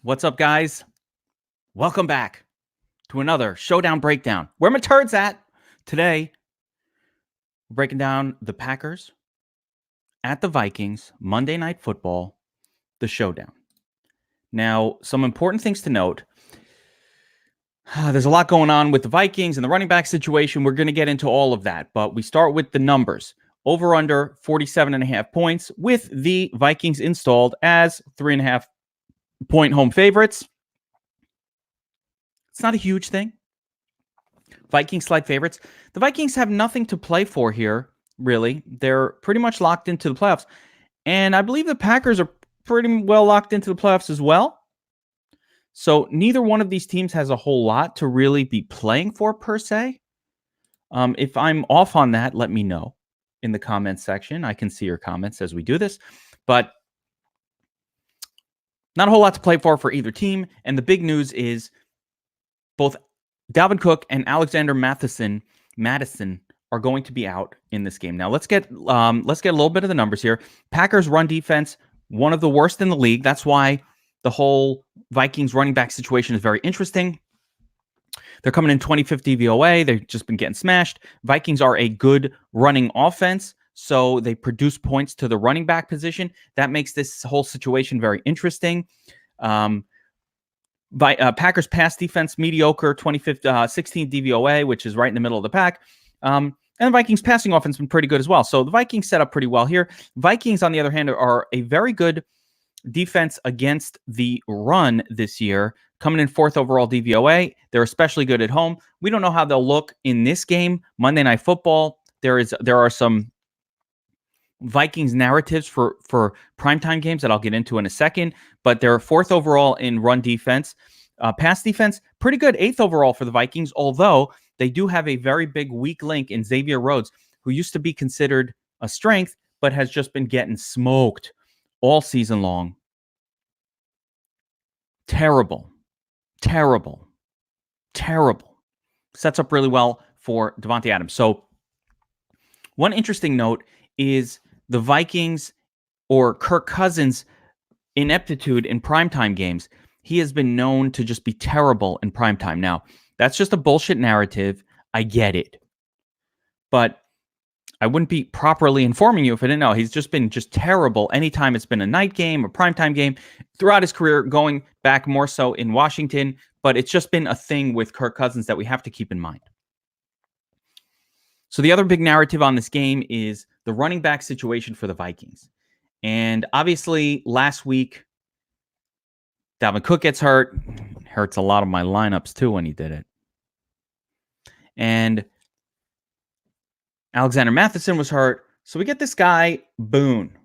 What's up, guys? Welcome back to another Showdown breakdown. Where my turds at? Today, we're breaking down the Packers at the Vikings, Monday Night Football, the Showdown. Now, some important things to note. There's a lot going on with the Vikings and the running back situation. We're going to get into all of that, but we start with the numbers. Over under 47.5 points with the Vikings installed as 3.5 point home favorites. It's not a huge thing. Vikings slight favorites. The Vikings have nothing to play for here, really. They're pretty much locked into the playoffs. And I believe the Packers are pretty well locked into the playoffs as well. So neither one of these teams has a whole lot to really be playing for per se. If I'm off on that, let me know in the comments section. I can see your comments as we do this. But not a whole lot to play for either team. And the big news is both Dalvin Cook and Alexander Mattison are going to be out in this game. Now let's get a little bit of the numbers here. Packers run defense, one of the worst in the league. That's why the whole Vikings running back situation is very interesting. They're coming in 25th DVOA. They've just been getting smashed. Vikings are a good running offense, so they produce points to the running back position. That makes this whole situation very interesting. Packers pass defense mediocre, 25th, 16th DVOA, which is right in the middle of the pack. And the Vikings passing offense has been pretty good as well. So the Vikings set up pretty well here. Vikings, on the other hand, are a very good defense against the run this year, coming in 4th overall DVOA. They're especially good at home. We don't know how they'll look in this game, Monday Night Football. There are some Vikings narratives for primetime games that I'll get into in a second, but they're 4th overall in run defense. Pass defense, pretty good, 8th overall for the Vikings, although they do have a very big weak link in Xavier Rhodes, who used to be considered a strength, but has just been getting smoked all season long. Terrible. Sets up really well for Devontae Adams. So one interesting note is the Vikings or Kirk Cousins' ineptitude in primetime games. He has been known to just be terrible in primetime. Now, that's just a bullshit narrative. I get it. But I wouldn't be properly informing you if I didn't know. He's just been terrible anytime it's been a night game or primetime game throughout his career, going back more so in Washington. But it's just been a thing with Kirk Cousins that we have to keep in mind. So the other big narrative on this game is the running back situation for the Vikings. And obviously, last week, Dalvin Cook gets hurt. Hurts a lot of my lineups, too, when he did it. And Alexander Mattison was hurt. So we get this guy, Boone.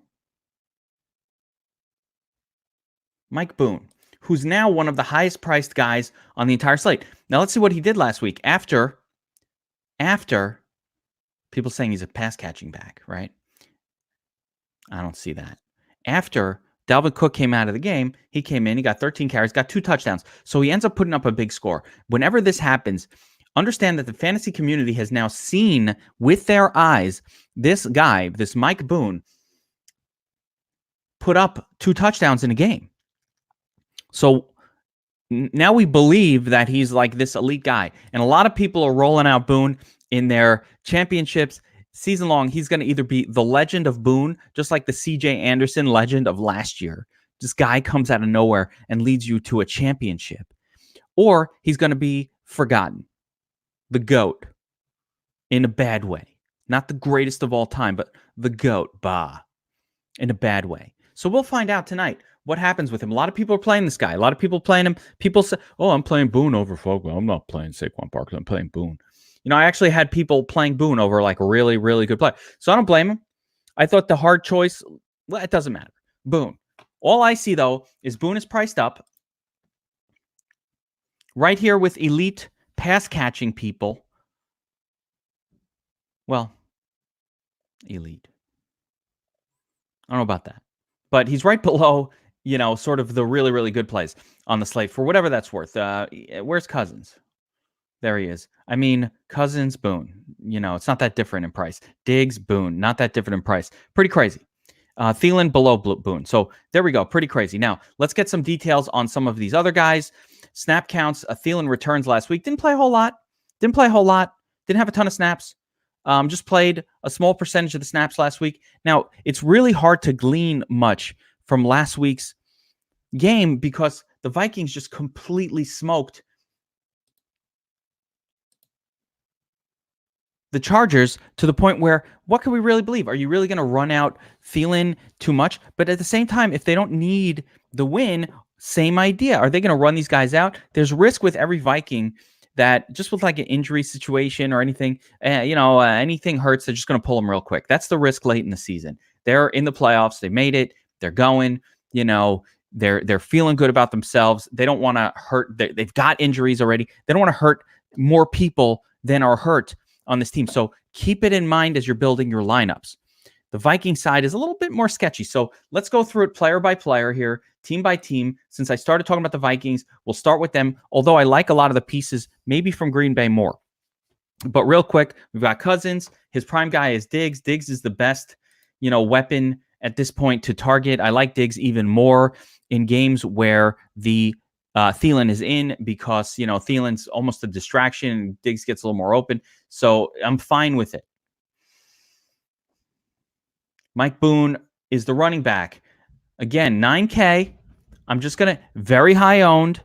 Mike Boone, who's now one of the highest priced guys on the entire slate. Now let's see what he did last week after people saying he's a pass catching back, right? I don't see that. After Dalvin Cook came out of the game, he came in, he got 13 carries, got 2 touchdowns. So he ends up putting up a big score. Whenever this happens, understand that the fantasy community has now seen with their eyes this guy, this Mike Boone, put up 2 touchdowns in a game. So now we believe that he's like this elite guy. And a lot of people are rolling out Boone in their championships season long. He's going to either be the legend of Boone, just like the CJ Anderson legend of last year. This guy comes out of nowhere and leads you to a championship. Or he's going to be forgotten. The GOAT in a bad way. Not the greatest of all time, but the GOAT, in a bad way. So we'll find out tonight what happens with him. A lot of people are playing this guy. A lot of people playing him. People say, oh, I'm playing Boone over Fogel. I'm not playing Saquon Barkley. I'm playing Boone. You know, I actually had people playing Boone over like a really, really good play. So I don't blame him. I thought the hard choice, well, it doesn't matter. Boone. All I see, though, is Boone is priced up right here with elite pass-catching people. Well, elite. I don't know about that. But he's right below, you know, sort of the really, really good plays on the slate for whatever that's worth. Where's Cousins? There he is. I mean, Cousins, Boone. You know, it's not that different in price. Diggs, Boone. Not that different in price. Pretty crazy. Thielen below Boone. So there we go. Pretty crazy. Now, let's get some details on some of these other guys. Snap counts. Thielen returns last week. Didn't play a whole lot. Didn't have a ton of snaps. Just played a small percentage of the snaps last week. Now, it's really hard to glean much from last week's game because the Vikings just completely smoked the Chargers to the point where what can we really believe? Are you really going to run out Thielen too much? But at the same time, if they don't need the win, same idea. Are they going to run these guys out? There's risk with every Viking that just with like an injury situation or anything, anything hurts, they're just going to pull them real quick. That's the risk late in the season. They're in the playoffs. They made it. They're going. They're feeling good about themselves. They don't want to hurt. They've got injuries already. They don't want to hurt more people than are hurt on this team. So keep it in mind as you're building your lineups. The Viking side is a little bit more sketchy. So let's go through it player by player here, team by team. Since I started talking about the Vikings, we'll start with them, although I like a lot of the pieces, maybe from Green Bay more. But real quick, we've got Cousins. His prime guy is Diggs. Diggs is the best, weapon at this point to target. I like Diggs even more in games where the Thielen is in because, Thielen's almost a distraction. Diggs gets a little more open. So I'm fine with it. Mike Boone is the running back. Again, 9K. I'm just going to, very high owned,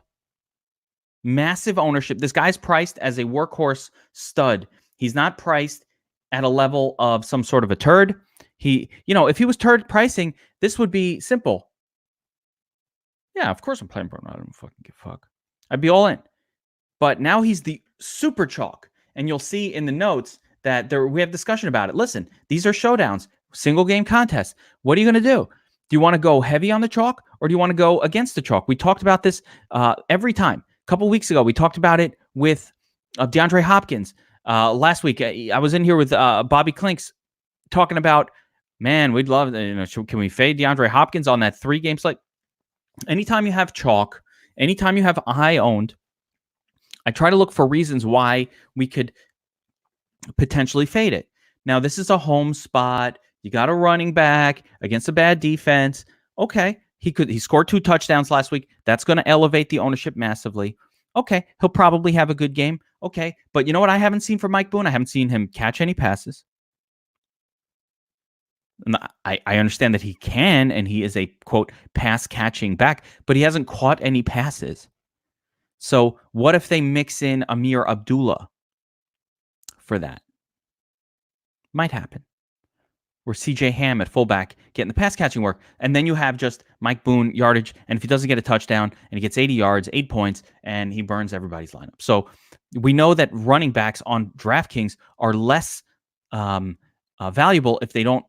massive ownership. This guy's priced as a workhorse stud. He's not priced at a level of some sort of a turd. If he was turd pricing, this would be simple. Yeah, of course I'm playing Bruno. I don't fucking give a fuck. I'd be all in. But now he's the super chalk. And you'll see in the notes that we have discussion about it. Listen, these are showdowns, single game contests. What are you going to do? Do you want to go heavy on the chalk or do you want to go against the chalk? We talked about this every time. A couple weeks ago, we talked about it with DeAndre Hopkins. Last week, I was in here with Bobby Clinks talking about, man, we'd love, can we fade DeAndre Hopkins on that 3-game slate? Anytime you have chalk, anytime you have high owned, I try to look for reasons why we could potentially fade it. Now, this is a home spot. You got a running back against a bad defense. Okay, he scored 2 touchdowns last week. That's going to elevate the ownership massively. Okay, he'll probably have a good game. Okay, but you know what I haven't seen from Mike Boone? I haven't seen him catch any passes. And I understand that he can, and he is a, quote, pass-catching back, but he hasn't caught any passes. So what if they mix in Amir Abdullah for that? Might happen. Or CJ Ham at fullback getting the pass-catching work, and then you have just Mike Boone yardage, and if he doesn't get a touchdown, and he gets 80 yards, 8 points, and he burns everybody's lineup. So we know that running backs on Draftkings are less valuable if they don't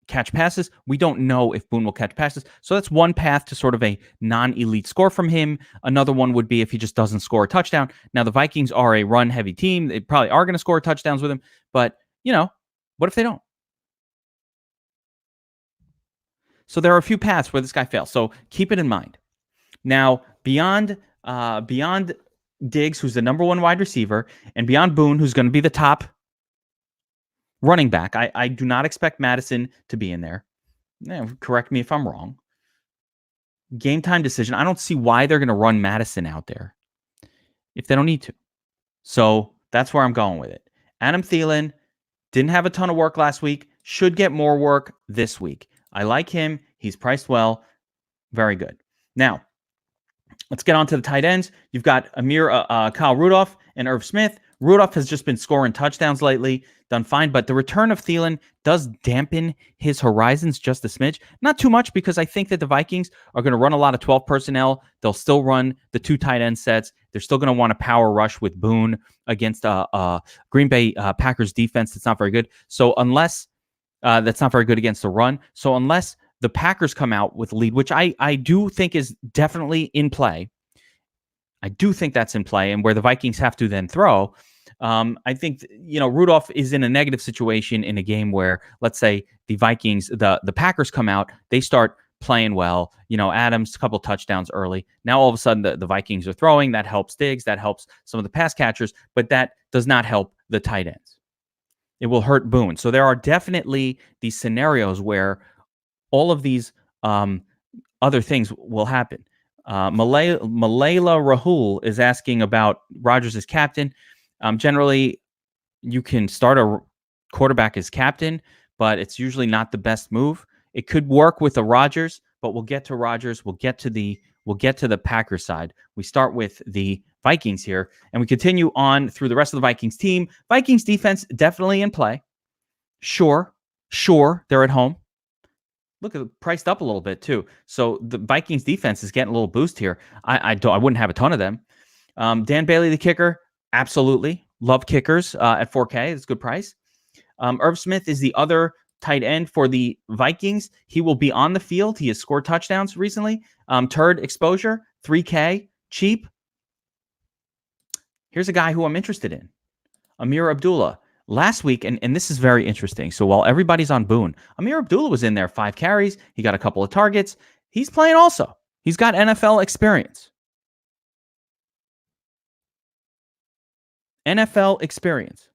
catch passes. We don't know if Boone will catch passes. So that's one path to sort of a non-elite score from him. Another one would be if he just doesn't score a touchdown. Now, the Vikings are a run-heavy team. They probably are going to score touchdowns with him. But, what if they don't? So there are a few paths where this guy fails. So keep it in mind. Now, beyond Diggs, who's the number 1 wide receiver, and beyond Boone, who's going to be the top running back, I do not expect Madison to be in there. Correct me if I'm wrong. Game time decision. I don't see why they're going to run Madison out there if they don't need to. So that's where I'm going with it. Adam Thielen didn't have a ton of work last week. Should get more work this week. I like him. He's priced well. Very good. Now, let's get on to the tight ends. You've got Kyle Rudolph and Irv Smith. Rudolph has just been scoring touchdowns lately, done fine, but the return of Thielen does dampen his horizons just a smidge. Not too much, because I think that the Vikings are going to run a lot of 12 personnel. They'll still run the 2 tight end sets. They're still going to want to power rush with Boone against Green Bay Packers defense that's not very good. So unless that's not very good against the run. So unless the Packers come out with a lead, which I do think is definitely in play, I do think that's in play, and where the Vikings have to then throw. I think, Rudolph is in a negative situation in a game where, let's say, the Vikings, the Packers come out, they start playing well. Adams, a couple touchdowns early. Now, all of a sudden, the Vikings are throwing. That helps Diggs. That helps some of the pass catchers, but that does not help the tight ends. It will hurt Boone. So there are definitely these scenarios where all of these other things will happen. Malayla Rahul is asking about Rodgers as captain. Generally, you can start a quarterback as captain, but it's usually not the best move. It could work with a Rodgers, but we'll get to Rodgers. We'll get to the Packers side. We start with the Vikings here, and we continue on through the rest of the Vikings team. Vikings defense definitely in play. Sure, they're at home. Look, at priced up a little bit too. So the Vikings defense is getting a little boost here. I wouldn't have a ton of them. Dan Bailey, the kicker, absolutely love kickers at 4K. It's a good price. Irv Smith is the other tight end for the Vikings. He will be on the field. He has scored touchdowns recently. Turd exposure, 3K, cheap. Here's a guy who I'm interested in, Amir Abdullah. Last week, and this is very interesting. So while everybody's on Boone, Amir Abdullah was in there, 5 carries. He got a couple of targets. He's playing also. He's got NFL experience. NFL experience.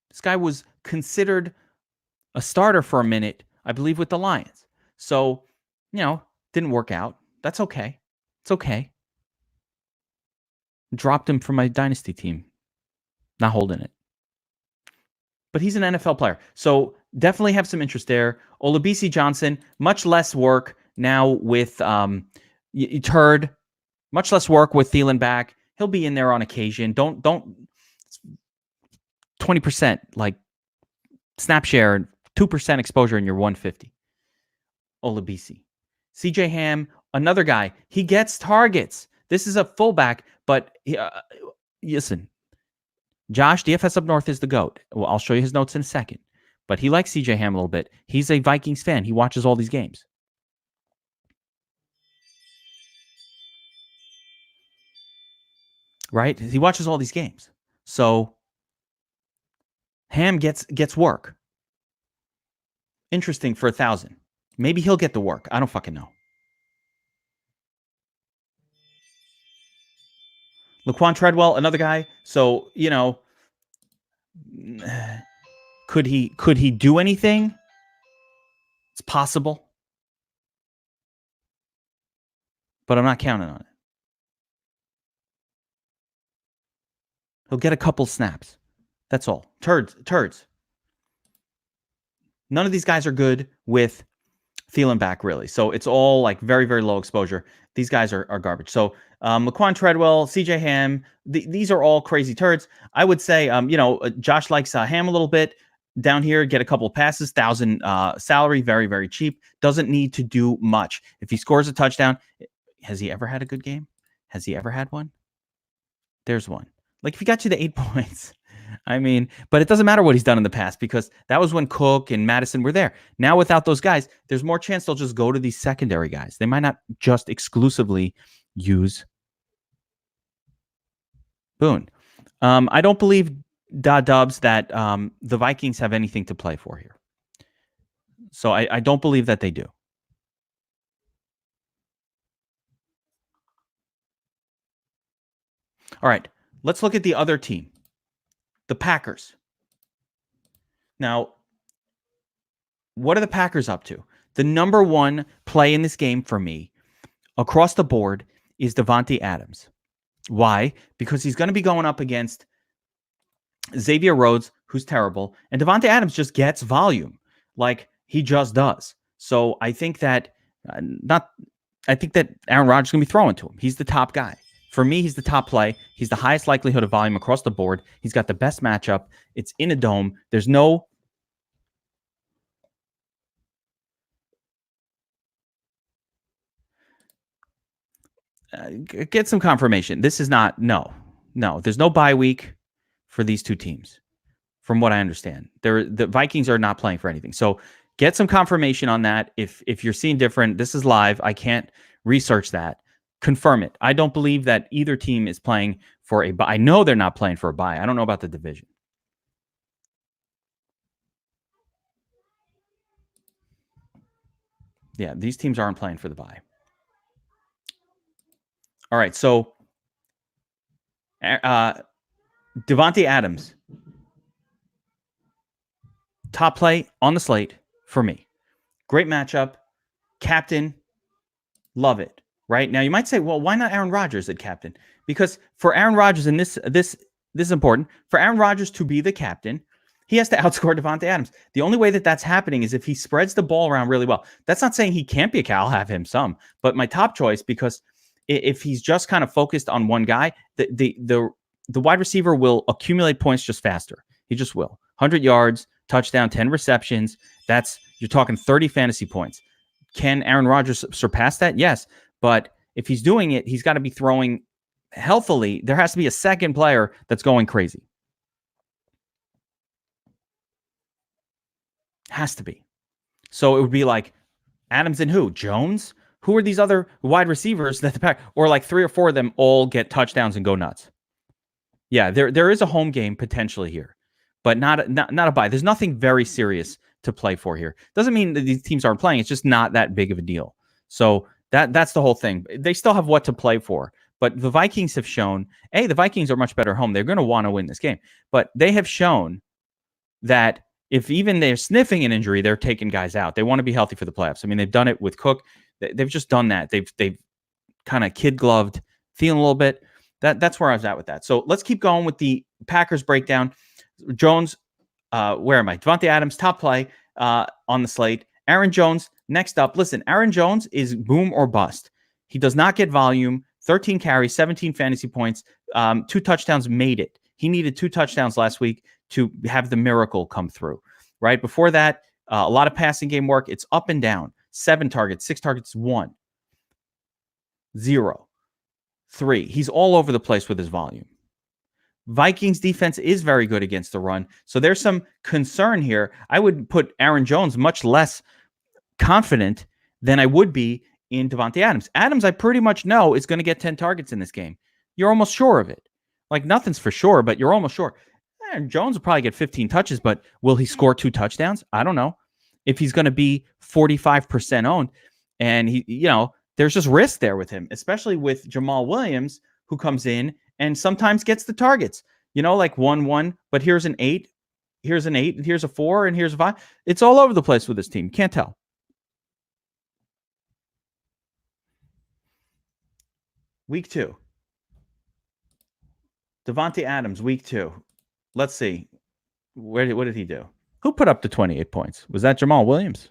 This guy was considered a starter for a minute, I believe, with the Lions. So, didn't work out. That's okay. It's okay. Dropped him from my dynasty team. Not holding it. But he's an NFL player. So definitely have some interest there. Olabisi Johnson, much less work now with Turd. Much less work with Thielen back. He'll be in there on occasion. Don't 20% like snap share, 2% exposure in your 150. Olabisi. CJ Ham, another guy. He gets targets. This is a fullback, but listen, Josh, DFS Up North is the GOAT. Well, I'll show you his notes in a second. But he likes CJ Ham a little bit. He's a Vikings fan. He watches all these games. Right? He watches all these games. So Ham gets work. Interesting for 1,000. Maybe he'll get the work. I don't fucking know. Laquan Treadwell, another guy. So, could he do anything? It's possible. But I'm not counting on it. He'll get a couple snaps. That's all. Turds. None of these guys are good with Thielen back, really. So it's all like very, very low exposure. These guys are garbage. So Laquan Treadwell, CJ Ham, these are all crazy turds. I would say, Josh likes Ham a little bit. Down here, get a couple of passes, 1,000 salary, very, very cheap. Doesn't need to do much. If he scores a touchdown, has he ever had a good game? Has he ever had one? There's one. Like if he got you the 8 points, I mean, but it doesn't matter what he's done in the past because that was when Cook and Madison were there. Now without those guys, there's more chance they'll just go to these secondary guys. They might not just exclusively use Boone. I don't believe Dubs that the Vikings have anything to play for here. So I don't believe that they do. All right, let's look at the other team, the Packers. Now, what are the Packers up to? The number one play in this game for me across the board is Davante Adams. Why? Because he's going to be going up against Xavier Rhodes, who's terrible, and Davante Adams just gets volume, like he just does. So I think that Aaron Rodgers is going to be throwing to him. He's the top guy. For me, he's the top play. He's the highest likelihood of volume across the board. He's got the best matchup. It's in a dome. There's no get some confirmation. This is not no. There's no bye week for these two teams, from what I understand. The Vikings are not playing for anything. So get some confirmation on that. If you're seeing different, this is live. I can't research that. Confirm it. I don't believe that either team is playing for a bye. I know they're not playing for a bye. I don't know about the division. Yeah, these teams aren't playing for the bye. All right, so Davante Adams. top play on the slate for me. Great matchup. Captain, love it. Right now, you might say, well, why not Aaron Rodgers at captain? Because for Aaron Rodgers, and this is important, for Aaron Rodgers to be the captain, he has to outscore Davante Adams. The only way that that's happening is if he spreads the ball around really well. That's not saying he can't be a cow. I'll have him some, but my top choice, because if he's just kind of focused on one guy, the wide receiver will accumulate points just faster. He just will. 100 yards, touchdown, 10 receptions. You're talking 30 fantasy points. Can Aaron Rodgers surpass that? Yes. But if he's doing it, he's got to be throwing healthily. There has to be a second player that's going crazy. Has to be. So it would be like Adams and who? Jones? Who are these other wide receivers that the pack, or like 3 or 4 of them all get touchdowns and go nuts? Yeah, there is a home game potentially here, but not a bye. There's nothing very serious to play for here. Doesn't mean that these teams aren't playing. It's just not that big of a deal. So that's the whole thing. They still have what to play for. But the Vikings have shown, the Vikings are much better at home. They're going to want to win this game. But they have shown that if even they're sniffing an injury, they're taking guys out. They want to be healthy for the playoffs. I mean, they've done it with Cook. They've just done that. They've kind of kid-gloved Thielen a little bit. That's where I was at with that. So let's keep going with the Packers breakdown. Jones, where am I? Davante Adams, top play on the slate. Aaron Jones, next up. Listen, Aaron Jones is boom or bust. He does not get volume. 13 carries, 17 fantasy points, 2 touchdowns made it. He needed 2 touchdowns last week to have the miracle come through, right? Before that, a lot of passing game work. It's up and down. 7 targets, 6 targets, 1, 0, 3. He's all over the place with his volume. Vikings defense is very good against the run. So there's some concern here. I would put Aaron Jones much less confident than I would be in Davante Adams. Adams, I pretty much know, is going to get 10 targets in this game. You're almost sure of it. Like, nothing's for sure, but you're almost sure. Aaron Jones will probably get 15 touches, but will he score 2 touchdowns? I don't know. If he's going to be 45% owned, and there's just risk there with him, especially with Jamal Williams, who comes in and sometimes gets the targets. Like 1-1, but here's an 8, here's an 8, and here's a 4, and here's a 5. It's all over the place with this team. Can't tell. Week 2. Davante Adams, week 2. Let's see. What did he do? Who put up the 28 points? Was that Jamal Williams?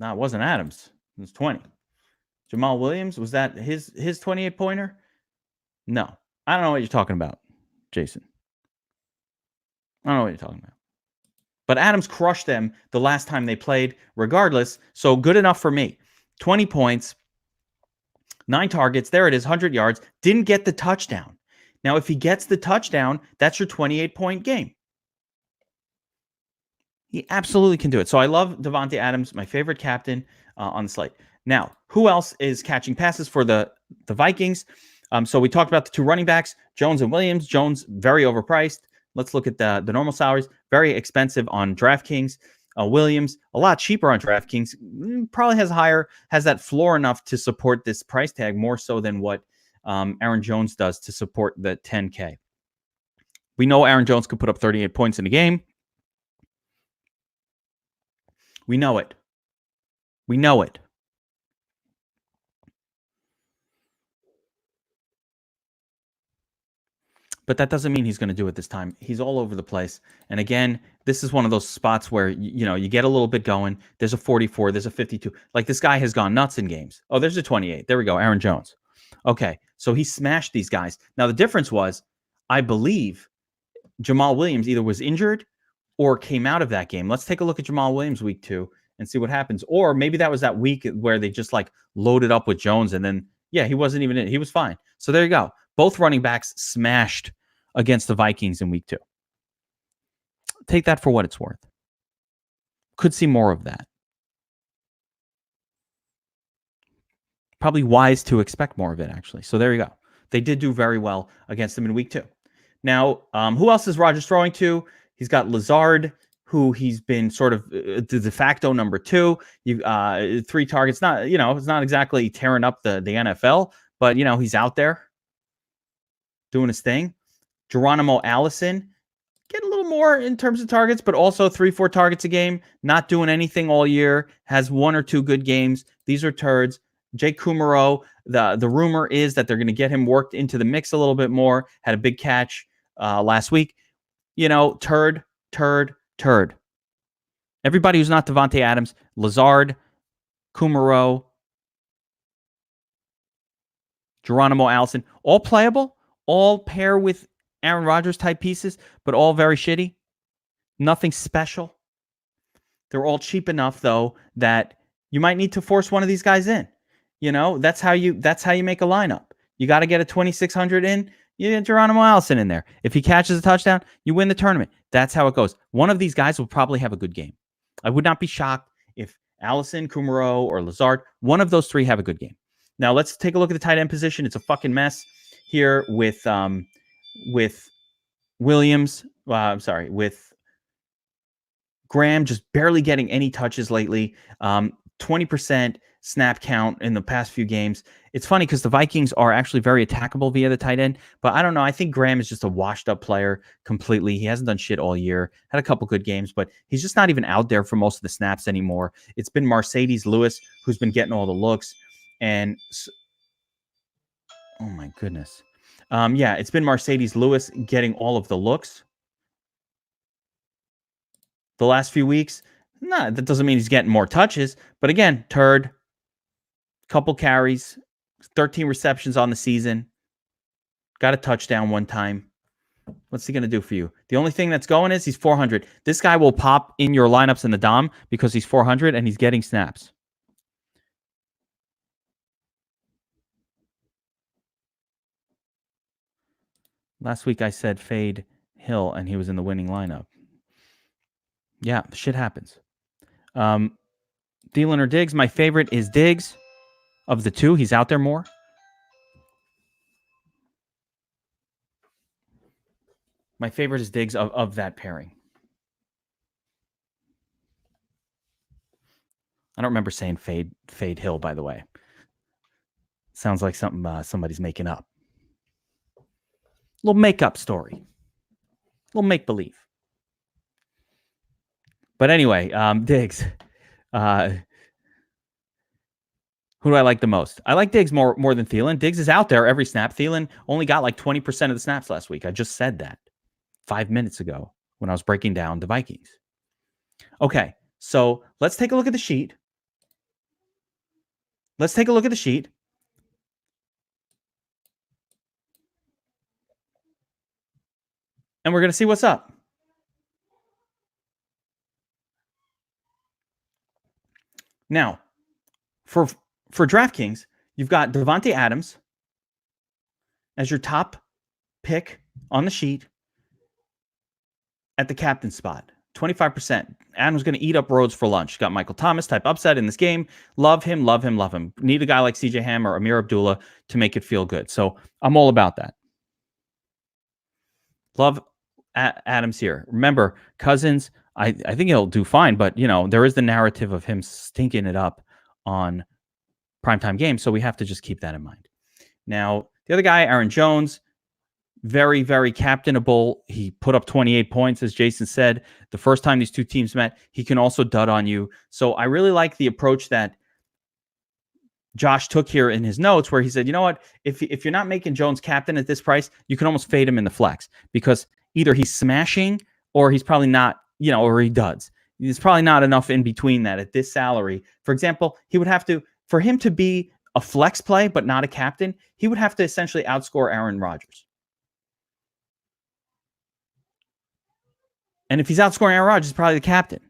No, it wasn't Adams. It was 20. Jamal Williams, was that his 28-pointer? No. I don't know what you're talking about, Jason. I don't know what you're talking about. But Adams crushed them the last time they played, regardless. So good enough for me. 20 points, 9 targets. There it is, 100 yards. Didn't get the touchdown. Now, if he gets the touchdown, that's your 28-point game. He absolutely can do it. So I love Davante Adams, my favorite captain on the slate. Now, who else is catching passes for the Vikings? So we talked about the 2 running backs, Jones and Williams. Jones, very overpriced. Let's look at the normal salaries. Very expensive on Draftkings. Williams, a lot cheaper on Draftkings. Probably has that floor enough to support this price tag more so than what Aaron Jones does to support the 10K. We know Aaron Jones could put up 38 points in a game. We know it. We know it. But that doesn't mean he's going to do it this time. He's all over the place. And again, this is one of those spots where, you get a little bit going. There's a 44. There's a 52. Like, this guy has gone nuts in games. Oh, there's a 28. There we go. Aaron Jones. Okay. So he smashed these guys. Now, the difference was, I believe Jamal Williams either was injured or came out of that game. Let's take a look at Jamal Williams week 2 and see what happens. Or maybe that was that week where they just loaded up with Jones and then, he wasn't even in. He was fine. So there you go. Both running backs smashed against the Vikings in week 2. Take that for what it's worth. Could see more of that. Probably wise to expect more of it, actually. So there you go. They did do very well against them in week 2. Now, who else is Rodgers throwing to? He's got Lazard, who he's been sort of the de facto number 2. 3 targets. Not, it's not exactly tearing up the NFL, but he's out there doing his thing. Geronimo Allison, get a little more in terms of targets, but also 3-4 targets a game, not doing anything all year, has 1 or 2 good games. These are turds. Jake Kumaro, the rumor is that they're going to get him worked into the mix a little bit more. Had a big catch last week. Turd. Everybody who's not Devontae Adams, Lazard, Kumaro, Geronimo Allison, all playable, all pair with Aaron Rodgers type pieces, but all very shitty. Nothing special. They're all cheap enough though that you might need to force one of these guys in. That's how you make a lineup. You got to get a 2,600 in. You get Geronimo Allison in there. If he catches a touchdown, you win the tournament. That's how it goes. One of these guys will probably have a good game. I would not be shocked if Allison, Kumaro, or Lazard, one of those 3 have a good game. Now let's take a look at the tight end position. It's a fucking mess here with Williams. With Graham just barely getting any touches lately. 20% snap count in the past few games. It's funny because the Vikings are actually very attackable via the tight end, but I don't know. I think Graham is just a washed up player completely. He hasn't done shit all year. Had a couple good games, but he's just not even out there for most of the snaps anymore. It's been Mercedes Lewis who's been getting all the looks. And oh my goodness. It's been Mercedes Lewis getting all of the looks the last few weeks. Nah, that doesn't mean he's getting more touches. But again, turd, couple carries, 13 receptions on the season, got a touchdown one time. What's he going to do for you? The only thing that's going is he's 400. This guy will pop in your lineups in the Dom because he's 400 and he's getting snaps. Last week I said fade Hill and he was in the winning lineup. Yeah, shit happens. Thielen or Diggs? My favorite is Diggs. Of the 2, he's out there more. My favorite is Diggs of that pairing. I don't remember saying fade Hill, by the way. Sounds like something somebody's making up. Little make-up story. Little make-believe. But anyway, Diggs. Who do I like the most? I like Diggs more than Thielen. Diggs is out there every snap. Thielen only got like 20% of the snaps last week. I just said that 5 minutes ago when I was breaking down the Vikings. Okay, so let's take a look at the sheet. And we're going to see what's up. Now, for DraftKings, you've got Devontae Adams as your top pick on the sheet at the captain spot. 25%. Adams going to eat up Rhodes for lunch. Got Michael Thomas type upset in this game. Love him. Need a guy like CJ Ham or Amir Abdullah to make it feel good. So I'm all about that. Love Adams here. Remember, Cousins, I think he'll do fine, but there is the narrative of him stinking it up on primetime games, so we have to just keep that in mind. Now, the other guy, Aaron Jones, very, very captainable. He put up 28 points, as Jason said. The first time these 2 teams met, he can also dud on you. So I really like the approach that Josh took here in his notes, where he said, you know what, if you're not making Jones captain at this price, you can almost fade him in the flex because either he's smashing or he's probably not, or he duds. There's probably not enough in between that at this salary. For example, he would have to, for him to be a flex play but not a captain, he would have to essentially outscore Aaron Rodgers. And if he's outscoring Aaron Rodgers, he's probably the captain.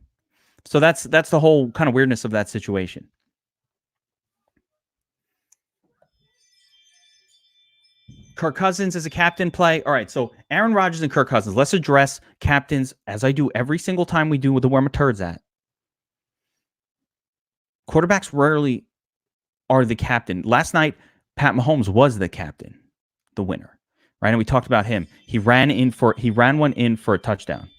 So that's the whole kind of weirdness of that situation. Kirk Cousins is a captain play. All right, so Aaron Rodgers and Kirk Cousins. Let's address captains as I do every single time we do with the Where My Turds At. Quarterbacks rarely are the captain. Last night, Pat Mahomes was the captain, the winner, right? And we talked about him. He ran one in for a touchdown,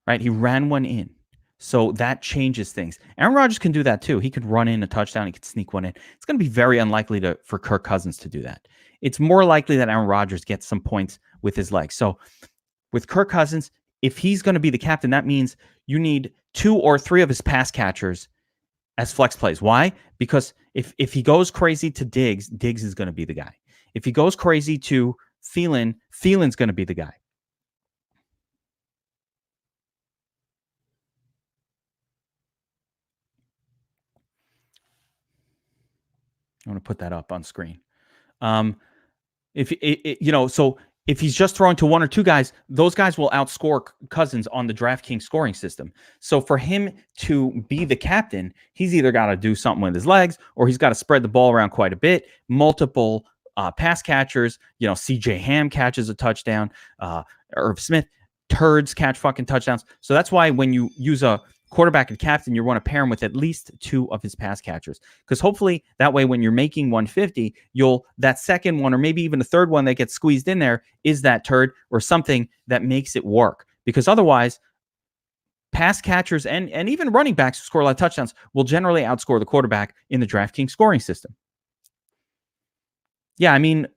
right? He ran one in. So that changes things. Aaron Rodgers can do that too. He could run in a touchdown. He could sneak one in. It's going to be very unlikely for Kirk Cousins to do that. it's more likely that Aaron Rodgers gets some points with his legs. So with Kirk Cousins, if he's going to be the captain, that means you need 2 or 3 of his pass catchers as flex plays. Why? Because if he goes crazy to Diggs, Diggs is going to be the guy. If he goes crazy to Thielen, Thielen's going to be the guy. I want to put that up on screen. If so if he's just throwing to 1 or 2 guys, those guys will outscore Cousins on the Draftkings scoring system. So for him to be the captain, he's either got to do something with his legs or he's got to spread the ball around quite a bit. Multiple pass catchers. CJ Ham catches a touchdown. Irv Smith, turds catch fucking touchdowns. So that's why when you use a quarterback and captain, you want to pair him with at least 2 of his pass catchers, because hopefully that way when you're making 150, that second one or maybe even the third one that gets squeezed in there is that turd or something that makes it work, because otherwise pass catchers and even running backs who score a lot of touchdowns will generally outscore the quarterback in the DraftKings scoring system. Yeah, I mean,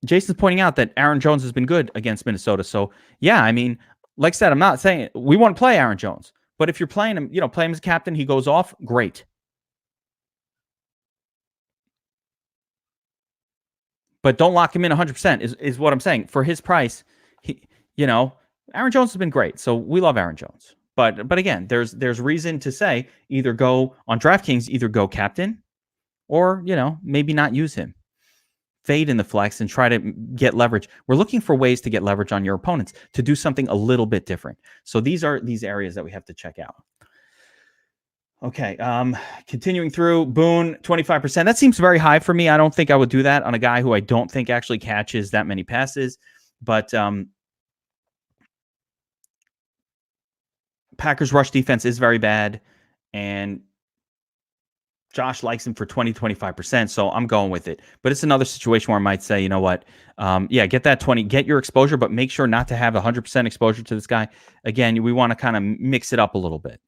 Jason's pointing out that Aaron Jones has been good against Minnesota. So yeah, I mean, like I said, I'm not saying we want to play Aaron Jones. But if you're playing him, play him as captain, he goes off, great. But don't lock him in 100% is what I'm saying. For his price, Aaron Jones has been great. So we love Aaron Jones. But again, there's reason to say either go on DraftKings, either go captain or, maybe not use him. Fade in the flex and try to get leverage. We're looking for ways to get leverage on your opponents to do something a little bit different. So these are these areas that we have to check out. Okay, continuing through, Boone, 25%. That seems very high for me. I don't think I would do that on a guy who I don't think actually catches that many passes. But Packers rush defense is very bad, and Josh likes him for 20-25%, so I'm going with it. But it's another situation where I might say, you know what? Get that 20, get your exposure, but make sure not to have 100% exposure to this guy. Again, we want to kind of mix it up a little bit.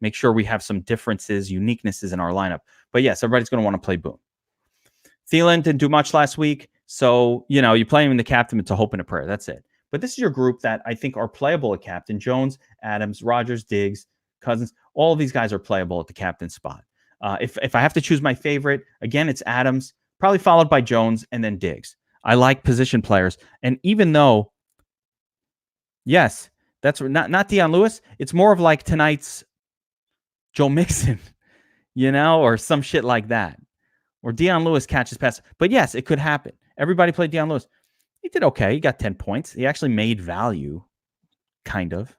Make sure we have some differences, uniquenesses in our lineup. But yes, everybody's going to want to play Boone. Thielen didn't do much last week, so, you play him in the captain. It's a hope and a prayer. That's it. But this is your group that I think are playable at captain. Jones, Adams, Rodgers, Diggs, Cousins. All of these guys are playable at the captain spot. If I have to choose my favorite, again, it's Adams, probably followed by Jones and then Diggs. I like position players. And even though, yes, that's not Dion Lewis, it's more of like tonight's Joe Mixon, or some shit like that. Or Dion Lewis catches pass. But yes, it could happen. Everybody played Dion Lewis. He did okay. He got 10 points. He actually made value, kind of.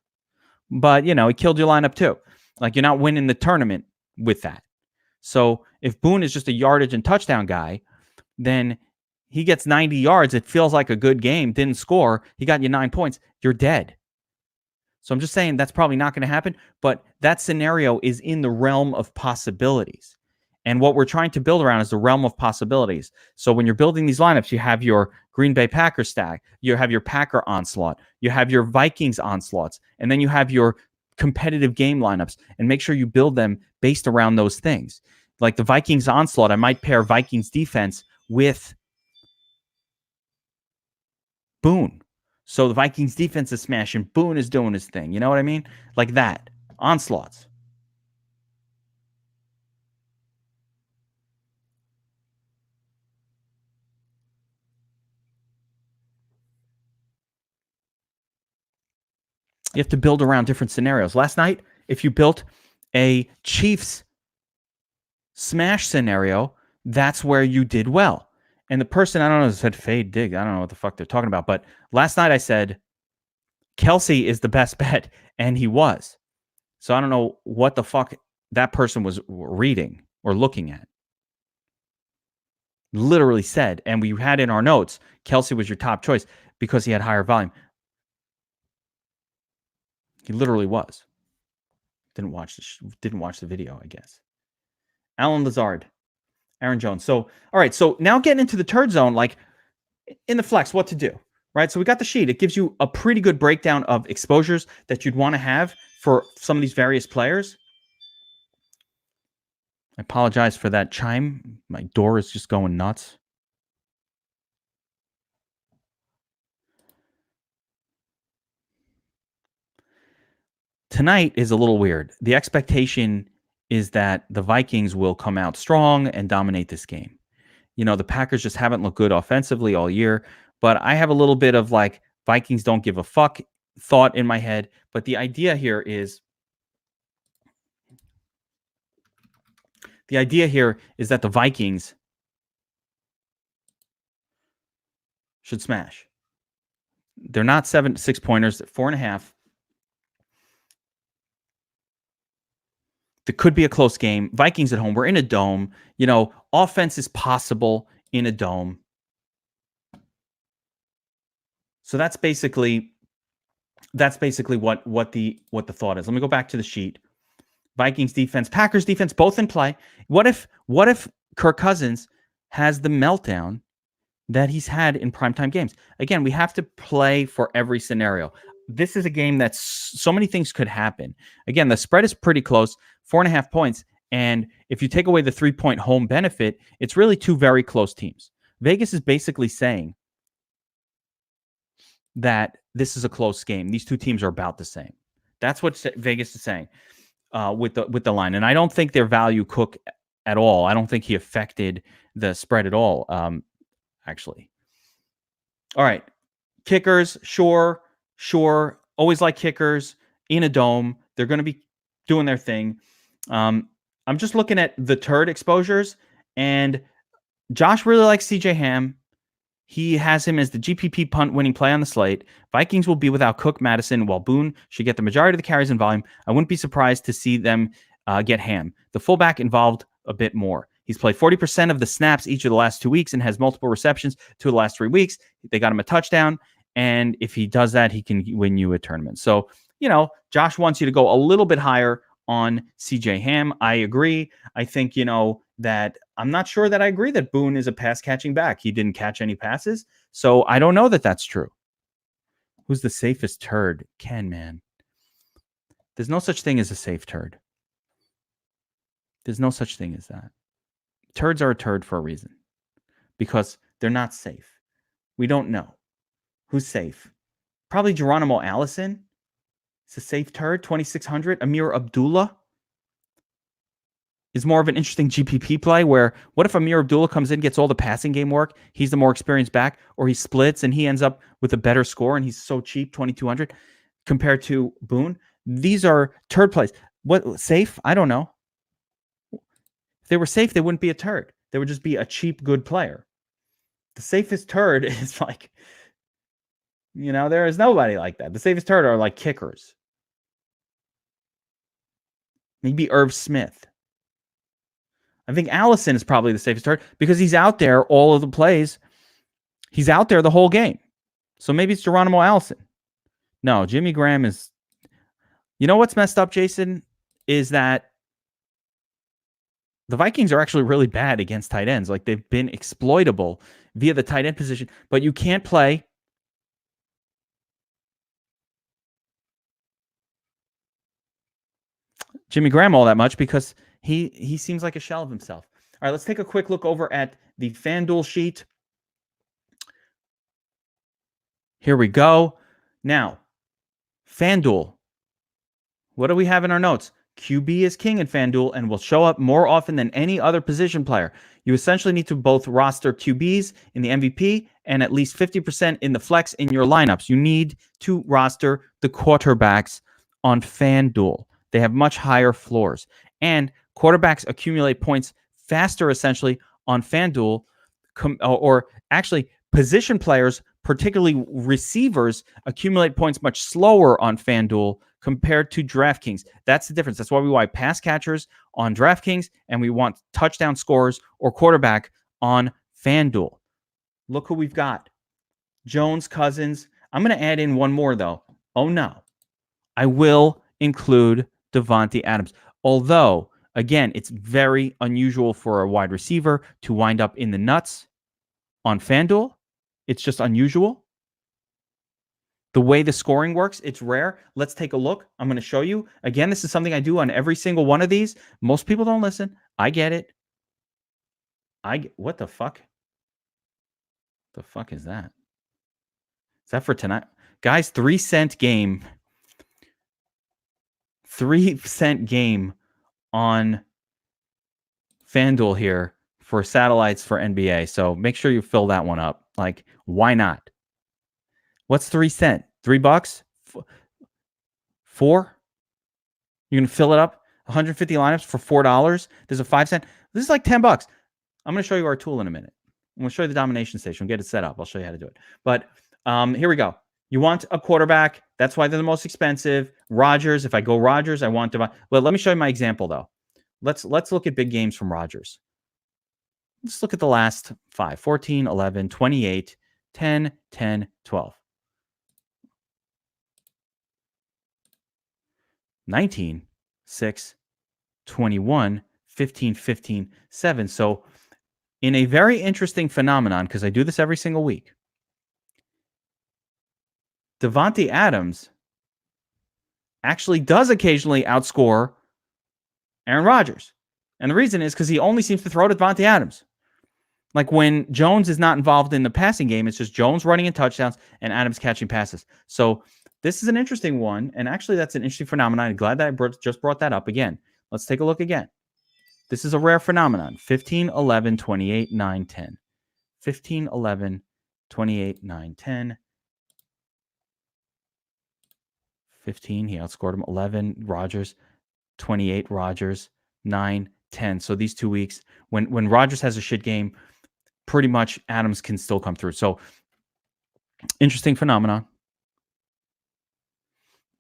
But, he killed your lineup too. Like, you're not winning the tournament with that. So if Boone is just a yardage and touchdown guy, then he gets 90 yards. It feels like a good game. Didn't score. He got you 9 points. You're dead. So I'm just saying that's probably not going to happen. But that scenario is in the realm of possibilities. And what we're trying to build around is the realm of possibilities. So when you're building these lineups, you have your Green Bay Packers stack. You have your Packer onslaught. You have your Vikings onslaughts. And then you have your competitive game lineups. And make sure you build them based around those things. Like the Vikings onslaught, I might pair Vikings defense with Boone. So the Vikings defense is smashing. Boone is doing his thing. You know what I mean? Like that. Onslaughts. You have to build around different scenarios. Last night, if you built a Chiefs smash scenario, that's where you did well. And the person, I don't know, said fade dig. I don't know what the fuck they're talking about. But last night I said Kelsey is the best bet. And he was. So I don't know what the fuck that person was reading or looking at. Literally said, and we had in our notes, Kelsey was your top choice because he had higher volume. He literally was. Didn't watch the video, I guess. Alan Lazard, Aaron Jones. So, all right. So now getting into the turd zone, like in the flex, what to do, right? So we got the sheet. It gives you a pretty good breakdown of exposures that you'd want to have for some of these various players. I apologize for that chime. My door is just going nuts. Tonight is a little weird. The expectation is that the Vikings will come out strong and dominate this game. The Packers just haven't looked good offensively all year, but I have a little bit of like Vikings don't give a fuck thought in my head. But the idea here is that the Vikings should smash. They're not 6 pointers, 4.5. There could be a close game. Vikings at home. We're in a dome. Offense is possible in a dome. So that's basically what the thought is. Let me go back to the sheet. Vikings defense, Packers defense, both in play. What if Kirk Cousins has the meltdown that he's had in primetime games? Again, we have to play for every scenario. This is a game that's so many things could happen. Again, the spread is pretty close, 4.5 points. And if you take away the 3-point home benefit, it's really two very close teams. Vegas is basically saying that this is a close game. These two teams are about the same. That's what Vegas is saying with the line. And I don't think their value Cook at all. I don't think he affected the spread at all, actually. All right. Kickers, sure. Always like kickers in a dome. They're going to be doing their thing. I'm just looking at the turd exposures, and Josh really likes CJ Ham. He has him as the GPP punt winning play on the slate. Vikings will be without Cook, Madison, while Boone should get the majority of the carries and volume. I wouldn't be surprised to see them get Ham. The fullback involved a bit more. He's played 40% of the snaps each of the last 2 weeks and has multiple receptions 2 of the last 3 weeks. They got him a touchdown. And if he does that, he can win you a tournament. So, Josh wants you to go a little bit higher on CJ Ham. I agree. I think, that I'm not sure that I agree that Boone is a pass catching back. He didn't catch any passes. So I don't know that that's true. Who's the safest turd? Ken, man. There's no such thing as a safe turd. There's no such thing as that. Turds are a turd for a reason. Because they're not safe. We don't know. Who's safe? Probably Geronimo Allison. It's a safe turd. 2,600. Amir Abdullah is more of an interesting GPP play where what if Amir Abdullah comes in, gets all the passing game work, he's the more experienced back, or he splits and he ends up with a better score and he's so cheap, 2,200 compared to Boone. These are turd plays. What safe? I don't know. If they were safe, they wouldn't be a turd. They would just be a cheap, good player. The safest turd is like, there is nobody like that. The safest turd are like kickers. Maybe Irv Smith. I think Allison is probably the safest turd because he's out there all of the plays. He's out there the whole game. So maybe it's Geronimo Allison. No, Jimmy Graham is... You know what's messed up, Jason? Is that the Vikings are actually really bad against tight ends. Like, they've been exploitable via the tight end position. But you can't play... Jimmy Graham all that much because he seems like a shell of himself. All right, let's take a quick look over at the FanDuel sheet. Here we go. Now, FanDuel. What do we have in our notes? QB is king in FanDuel and will show up more often than any other position player. You essentially need to both roster QBs in the MVP and at least 50% in the flex in your lineups. You need to roster the quarterbacks on FanDuel. They have much higher floors. And quarterbacks accumulate points faster, essentially, on FanDuel. Or actually, position players, particularly receivers, accumulate points much slower on FanDuel compared to Draftkings. That's the difference. That's why we want pass catchers on Draftkings, and we want touchdown scorers or quarterback on FanDuel. Look who we've got. Jones, Cousins. I'm going to add in one more, though. Oh, no. I will include Devontae Adams. Although, again, it's very unusual for a wide receiver to wind up in the nuts on FanDuel. It's just unusual. The way the scoring works, it's rare. Let's take a look. I'm going to show you. Again, this is something I do on every single one of these. Most people don't listen. I get it. What the fuck? The fuck is that? Is that for tonight? Guys, 3-cent game. 3-cent game on Fanduel here for satellites for NBA. So make sure you fill that one up. Like, why not? What's 3 cents? $3? 4? You can fill it up. 150 lineups for $4. There's a 5-cent. This is like $10. I'm going to show you our tool in a minute. I'm going to show you the domination station. We'll get it set up. I'll show you how to do it. But here we go. You want a quarterback. That's why they're the most expensive. Rodgers. If I go Rodgers, I want to. Well, let me show you my example though. Let's look at big games from Rodgers. Let's look at the last 5. 14, 11, 28, 10, 10, 12. 19, 6, 21, 15, 15, 7. So in a very interesting phenomenon, because I do this every single week, Davante Adams actually does occasionally outscore Aaron Rodgers. And the reason is because he only seems to throw to Davante Adams. Like when Jones is not involved in the passing game, it's just Jones running in touchdowns and Adams catching passes. So this is an interesting one. And actually, that's an interesting phenomenon. I'm glad that I just brought that up again. Let's take a look again. This is a rare phenomenon. 15, 11, 28, 9, 10. 15, 11, 28, 9, 10. 15, he outscored him. 11, Rodgers. 28, Rodgers. 9, 10. So these 2 weeks, when Rodgers has a shit game, pretty much Adams can still come through. So interesting phenomenon.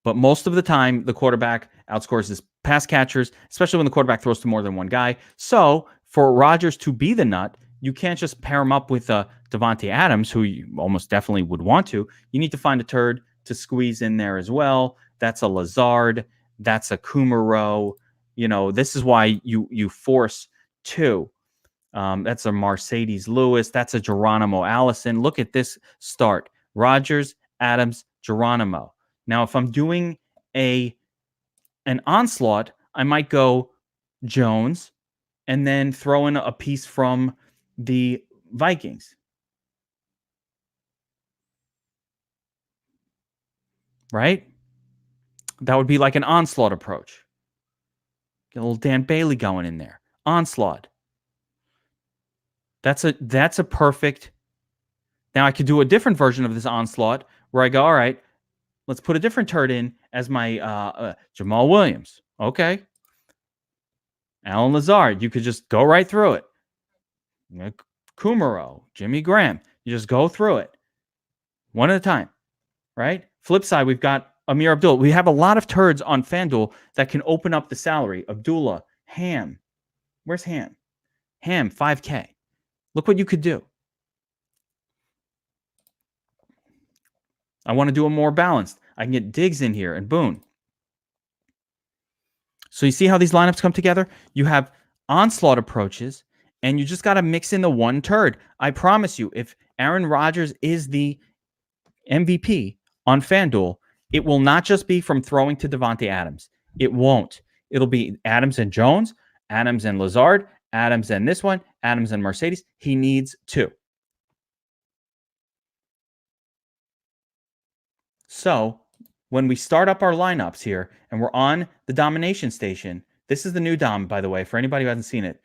But most of the time, the quarterback outscores his pass catchers, especially when the quarterback throws to more than one guy. So for Rodgers to be the nut, you can't just pair him up with Davante Adams, who you almost definitely would want to. You need to find a turd to squeeze in there as well. That's a Lazard. That's a Kumaro. You know, this is why you force 2. That's a Mercedes Lewis. That's a Geronimo Allison. Look at this start. Rodgers, Adams, Geronimo. Now, if I'm doing an onslaught, I might go Jones and then throw in a piece from the Vikings. Right? That would be like an onslaught approach. Get a little Dan Bailey going in there. Onslaught. That's a perfect. Now I could do a different version of this onslaught where I go, all right, let's put a different turd in as my Jamal Williams. Okay. Alan Lazard. You could just go right through it. Kumaro, Jimmy Graham. You just go through it. One at a time. Right? Flip side, we've got Amir Abdul. We have a lot of turds on FanDuel that can open up the salary. Abdullah, Ham. Where's Ham? Ham, 5K. Look what you could do. I want to do a more balanced. I can get Diggs in here and Boone. So you see how these lineups come together? You have onslaught approaches, and you just got to mix in the one turd. I promise you, if Aaron Rodgers is the MVP on FanDuel, it will not just be from throwing to Davante Adams. It won't. It'll be Adams and Jones, Adams and Lazard, Adams and this one, Adams and Mercedes. He needs 2. So when we start up our lineups here and we're on the domination station, this is the new dom, by the way, for anybody who hasn't seen it.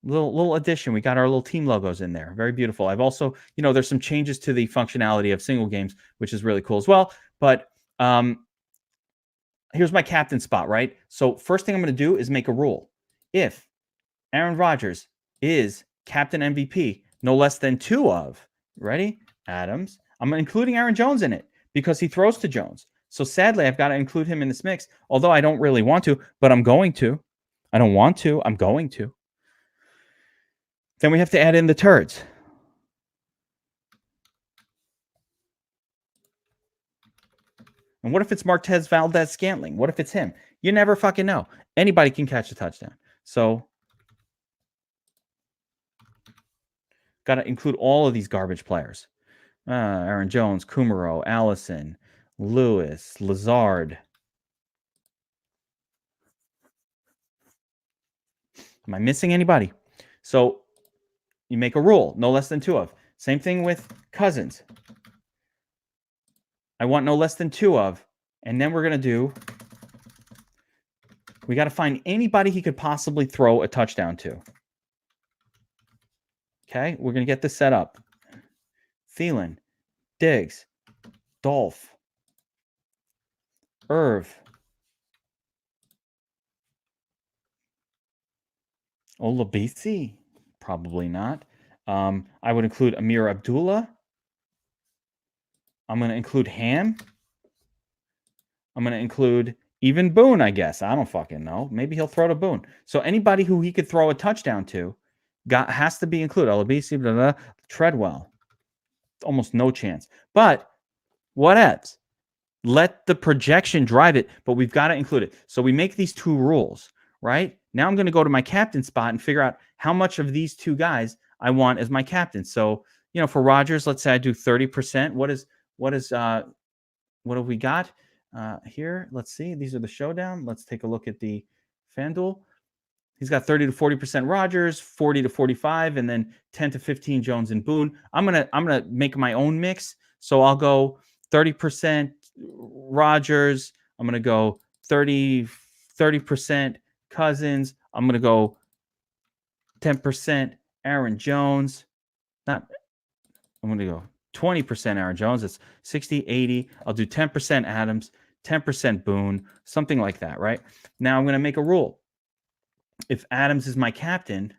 Little addition. We got our little team logos in there. Very beautiful. I've also, there's some changes to the functionality of single games, which is really cool as well. But here's my captain spot, right? So first thing I'm going to do is make a rule. If Aaron Rodgers is captain MVP, no less than 2 of, ready? Adams. I'm including Aaron Jones in it because he throws to Jones. So sadly, I've got to include him in this mix, although I don't really want to, but I'm going to. I don't want to. I'm going to. Then we have to add in the turds. And what if it's Marquez Valdez-Scantling? What if it's him? You never fucking know. Anybody can catch a touchdown. So got to include all of these garbage players. Aaron Jones, Kumaro, Allison, Lewis, Lazard. Am I missing anybody? So you make a rule, no less than 2 of. Same thing with Cousins. I want no less than 2 of. And then we're going to do We got to find anybody he could possibly throw a touchdown to. Okay, we're going to get this set up. Thielen, Diggs, Dolph, Irv, Olabisi, probably not. I would include Amir Abdullah. I'm going to include Ham. I'm going to include even Boone, I guess. I don't fucking know. Maybe he'll throw to Boone. So anybody who he could throw a touchdown to has to be included. Olabisi, blah, blah, Treadwell. Almost no chance. But whatevs. Let the projection drive it, but we've got to include it. So we make these two rules, right? Now I'm going to go to my captain spot and figure out how much of these two guys I want as my captain. So, for Rodgers, let's say I do 30%. What have we got here? Let's see. These are the Showdown. Let's take a look at the Fanduel. He's got 30 to 40% Rodgers, 40 to 45, and then 10 to 15 Jones and Boone. I'm gonna make my own mix. So I'll go 30% Rodgers. I'm gonna go 30% Cousins. I'm gonna go 10% Aaron Jones. I'm gonna go 20% Aaron Jones. It's 60, 80. I'll do 10% Adams, 10% Boone, something like that, right? Now I'm gonna make a rule. If Adams is my captain,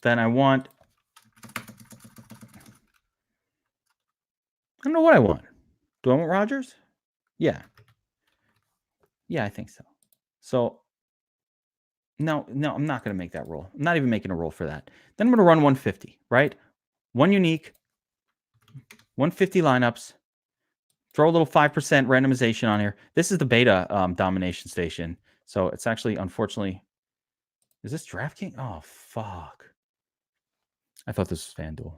then I don't know what I want. Do I want Rodgers? Yeah. Yeah, I think so. So, no, I'm not going to make that rule. I'm not even making a rule for that. Then I'm going to run 150, right? One unique, 150 lineups. Throw a little 5% randomization on here. This is the beta domination station. So it's actually, unfortunately, is this Draftkings? Oh, fuck. I thought this was Fanduel.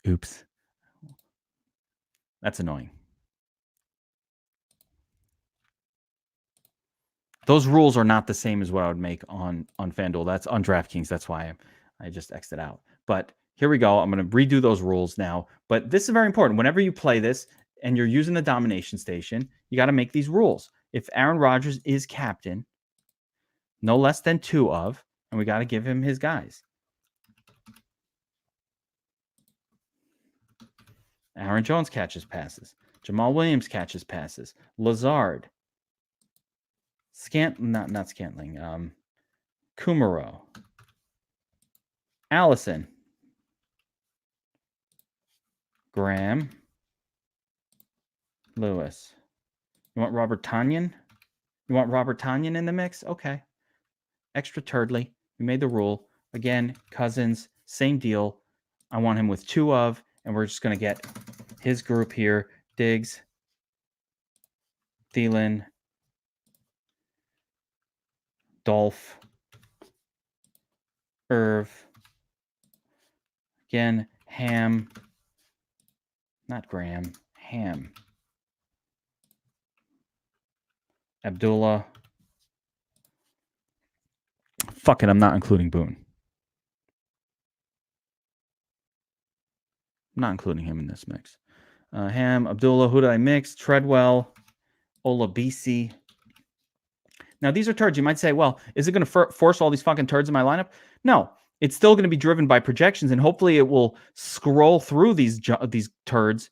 Oops. That's annoying. Those rules are not the same as what I would make on Fanduel. That's on Draftkings. That's why I just X'd it out. But here we go. I'm going to redo those rules now. But this is very important. Whenever you play this and you're using the domination station, you got to make these rules. If Aaron Rodgers is captain, no less than 2 of, and we got to give him his guys. Aaron Jones catches passes. Jamal Williams catches passes. Lazard. Not Scantling. Kumaro. Allison. Graham. Lewis. You want Robert Tonyan? You want Robert Tonyan in the mix? Okay. Extra turdly. We made the rule. Again, Cousins, same deal. I want him with 2 of, and we're just going to get his group here. Diggs, Thielen, Dolph, Irv. Again, Ham. Not Graham. Ham. Abdullah. Fuck it, I'm not including Boone. I'm not including him in this mix. Ham, Abdullah, who did I mix? Treadwell, Olabisi. Now, these are turds. You might say, well, is it going to force all these fucking turds in my lineup? No. It's still going to be driven by projections, and hopefully it will scroll through these turds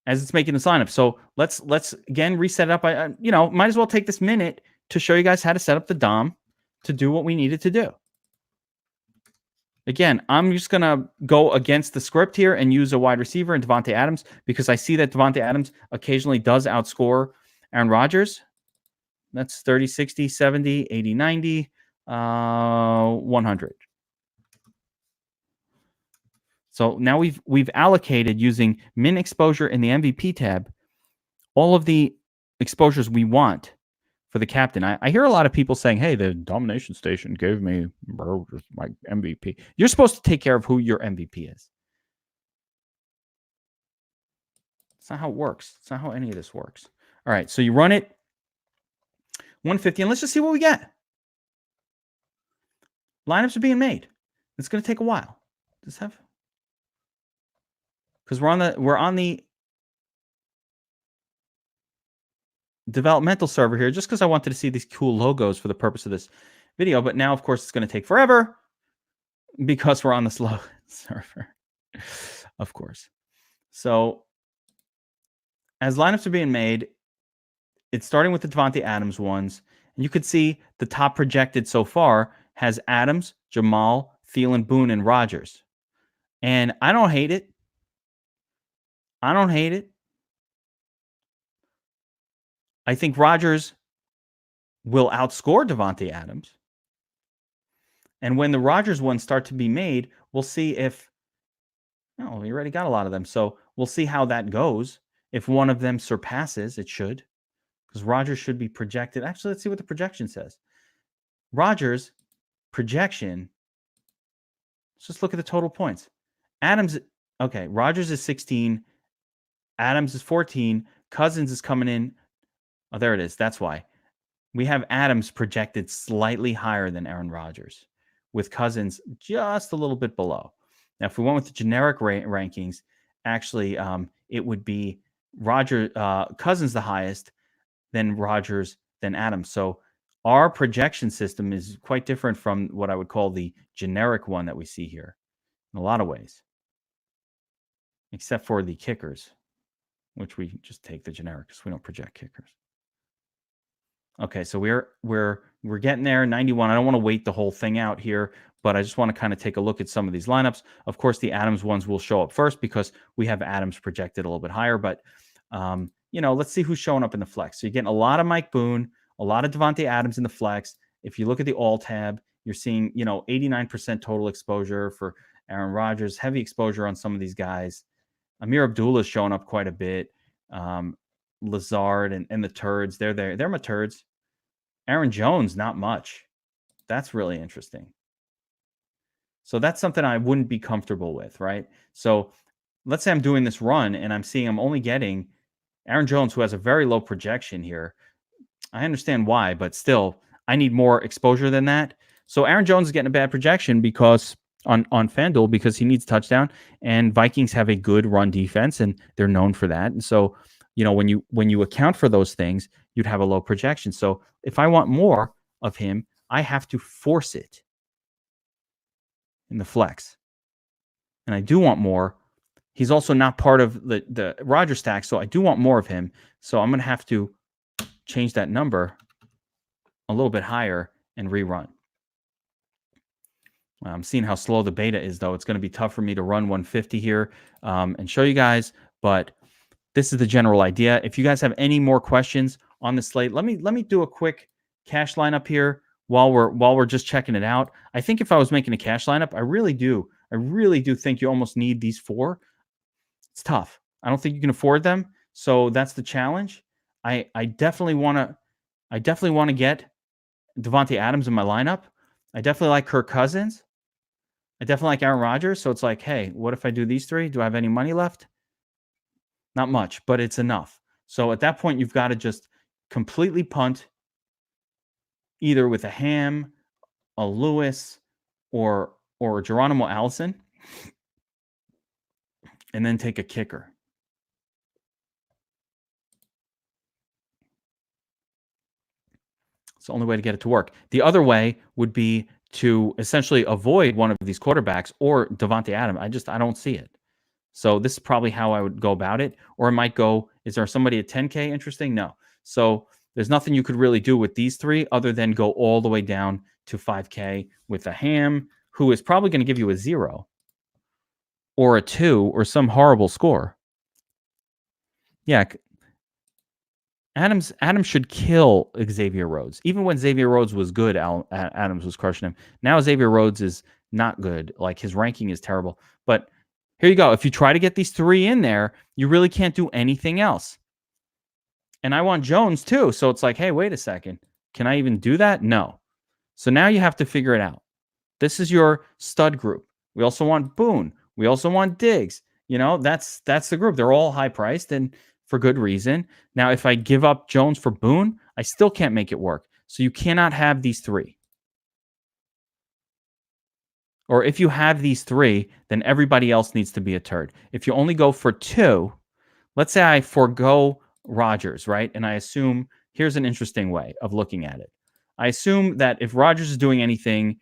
as it's making this lineup. So let's again reset it up. Might as well take this minute to show you guys how to set up the DOM to do what we needed to do. Again, I'm just going to go against the script here and use a wide receiver and Davante Adams because I see that Davante Adams occasionally does outscore Aaron Rodgers. That's 30, 60, 70, 80, 90, 100. So now we've allocated using min exposure in the MVP tab all of the exposures we want for the captain. I hear a lot of people saying, hey, the domination station gave me my MVP. You're supposed to take care of who your MVP is. It's not how it works. It's not how any of this works. All right, so you run it 150, and let's just see what we get. Lineups are being made. It's going to take a while. Because because we're on the developmental server here, just because I wanted to see these cool logos for the purpose of this video. But now, of course, it's going to take forever because we're on the slow server, of course. So as lineups are being made, it's starting with the Davante Adams ones. And you could see the top projected so far has Adams, Jamal, Thielen, Boone, and Rodgers. And I don't hate it. I don't hate it. I think Rodgers will outscore Davante Adams. And when the Rodgers ones start to be made, we'll see if... Oh, we already got a lot of them. So we'll see how that goes. If one of them surpasses, it should. Because Rodgers should be projected. Actually, let's see what the projection says. Rodgers projection. Let's just look at the total points. Adams, okay, Rodgers is 16. Adams is 14. Cousins is coming in. Oh, there it is. That's why. We have Adams projected slightly higher than Aaron Rodgers, with Cousins just a little bit below. Now, if we went with the generic rankings, actually, it would be Cousins the highest, then Rodgers, then Adams. So our projection system is quite different from what I would call the generic one that we see here in a lot of ways, except for the kickers, which we just take the generic because we don't project kickers. Okay, so we're getting there, 91. I don't want to wait the whole thing out here, but I just want to kind of take a look at some of these lineups. Of course, the Adams ones will show up first because we have Adams projected a little bit higher, but let's see who's showing up in the flex. So you're getting a lot of Mike Boone, a lot of Davante Adams in the flex. If you look at the all tab, you're seeing, 89% total exposure for Aaron Rodgers, heavy exposure on some of these guys. Amir Abdullah is showing up quite a bit. Lazard and the turds, they're there. They're my turds. Aaron Jones, not much. That's really interesting. So that's something I wouldn't be comfortable with, right? So let's say I'm doing this run and I'm only getting Aaron Jones, who has a very low projection here. I understand why, but still, I need more exposure than that. So Aaron Jones is getting a bad projection because on Fanduel because he needs a touchdown, and Vikings have a good run defense, and they're known for that. And so, when you account for those things, you'd have a low projection. So if I want more of him, I have to force it in the flex. And I do want more. He's also not part of the Rodgers stack, so I do want more of him. So I'm going to have to change that number a little bit higher and rerun. I'm seeing how slow the beta is, though. It's going to be tough for me to run 150 here and show you guys, but this is the general idea. If you guys have any more questions on the slate, let me do a quick cash lineup here while we're just checking it out. I think if I was making a cash lineup, I really do think you almost need these four. It's tough. I don't think you can afford them, so that's the challenge. I definitely want to get Davante Adams in my lineup. I definitely like Kirk Cousins. I definitely like Aaron Rodgers. So it's like, hey, what if I do these three? Do I have any money left? Not much, but it's enough. So at that point, you've got to just completely punt either with a Ham, a Lewis, or Geronimo Allison, and then take a kicker. It's the only way to get it to work. The other way would be to essentially avoid one of these quarterbacks or Davante Adams. I don't see it. So this is probably how I would go about it. Or I might go, is there somebody at 10K interesting? No. So there's nothing you could really do with these three other than go all the way down to 5K with a Ham, who is probably going to give you a 0 or a 2 or some horrible score. Yeah. Adams should kill Xavier Rhodes. Even when Xavier Rhodes was good, Adams was crushing him. Now Xavier Rhodes is not good. Like, his ranking is terrible. But here you go. If you try to get these three in there, you really can't do anything else. And I want Jones too. So it's like, hey, wait a second. Can I even do that? No. So now you have to figure it out. This is your stud group. We also want Boone. We also want Diggs. That's the group. They're all high priced and for good reason. Now, if I give up Jones for Boone, I still can't make it work. So you cannot have these three. or if you have these 3, then everybody else needs to be a turd. If you only go for 2, let's say I forego Rodgers, right? And I assume, here's an interesting way of looking at it. I assume that if Rodgers is doing anything,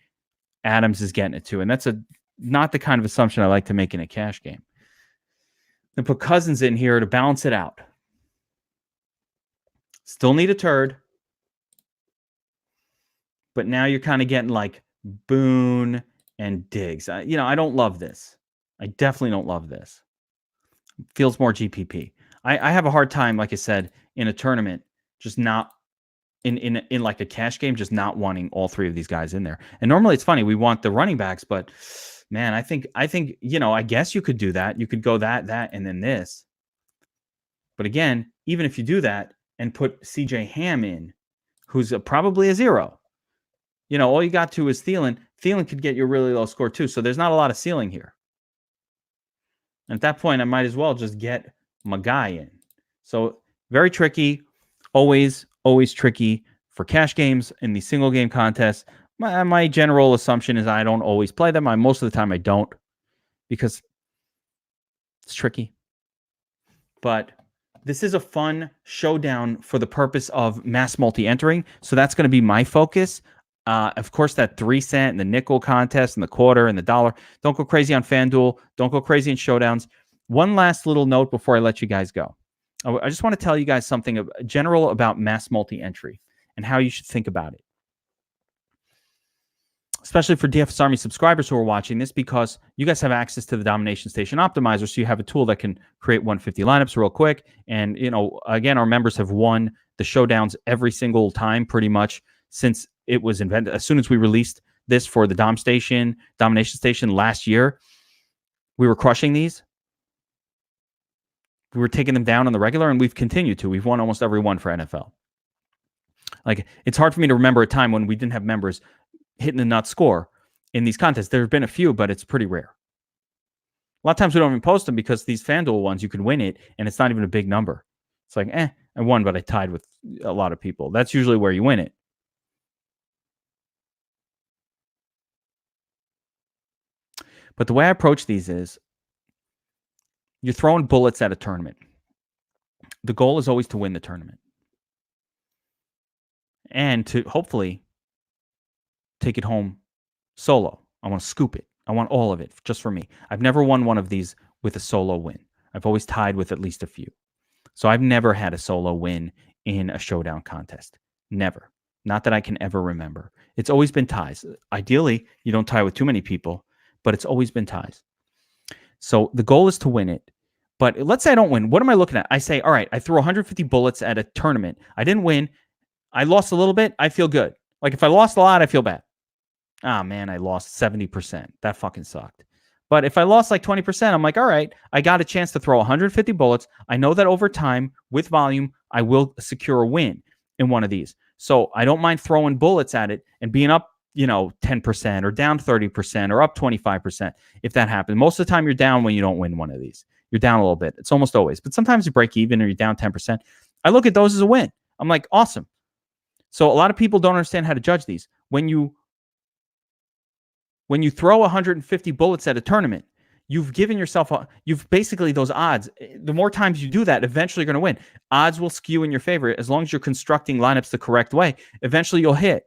Adams is getting it too. And that's not the kind of assumption I like to make in a cash game. Then put Cousins in here to balance it out. Still need a turd. But now you're kind of getting like Boone and Diggs. I don't love this. I definitely don't love this. Feels more GPP. I have a hard time, like I said, in a tournament, just not in like a cash game, just not wanting all 3 of these guys in there. And normally it's funny, we want the running backs, but man, I think I guess you could do that. You could go that, and then this. But again, even if you do that and put CJ Ham in, who's probably a 0, all you got to is Thielen. Thielen could get you a really low score too. So there's not a lot of ceiling here. And at that point, I might as well just get my guy in. So very tricky. Always tricky for cash games in the single game contests. My general assumption is I don't always play them. Most of the time I don't, because it's tricky. But this is a fun showdown for the purpose of mass multi-entering. So that's going to be my focus. Of course, that 3 cent and the nickel contest and the quarter and the dollar. Don't go crazy on Fanduel. Don't go crazy in showdowns. One last little note before I let you guys go. I just want to tell you guys something general about mass multi-entry and how you should think about it. Especially for DFS Army subscribers who are watching this, because you guys have access to the Domination Station Optimizer, so you have a tool that can create 150 lineups real quick. And, again, our members have won the showdowns every single time pretty much since it was invented. As soon as we released this for the Domination Station last year, we were crushing these. We were taking them down on the regular, and we've continued to. We've won almost every one for NFL. Like, it's hard for me to remember a time when we didn't have members hitting the nut score in these contests. There have been a few, but it's pretty rare. A lot of times we don't even post them because these FanDuel ones, you can win it, and it's not even a big number. It's like, I won, but I tied with a lot of people. That's usually where you win it. But the way I approach these is you're throwing bullets at a tournament. The goal is always to win the tournament. And to hopefully take it home solo. I want to scoop it. I want all of it just for me. I've never won one of these with a solo win. I've always tied with at least a few. So I've never had a solo win in a showdown contest. Never. Not that I can ever remember. It's always been ties. Ideally, you don't tie with too many people, but it's always been ties. So the goal is to win it. But let's say I don't win. What am I looking at? I say, all right, I threw 150 bullets at a tournament. I didn't win. I lost a little bit. I feel good. Like if I lost a lot, I feel bad. Ah, man, I lost 70%. That fucking sucked. But if I lost like 20%, I'm like, all right, I got a chance to throw 150 bullets. I know that over time, with volume, I will secure a win in one of these. So I don't mind throwing bullets at it and being up, 10% or down 30% or up 25% if that happens. Most of the time, you're down when you don't win one of these. You're down a little bit. It's almost always. But sometimes you break even or you're down 10%. I look at those as a win. I'm like, awesome. So a lot of people don't understand how to judge these. When you throw 150 bullets at a tournament, you've given yourself, you've basically those odds. The more times you do that, eventually you're going to win. Odds will skew in your favor as long as you're constructing lineups the correct way. Eventually you'll hit.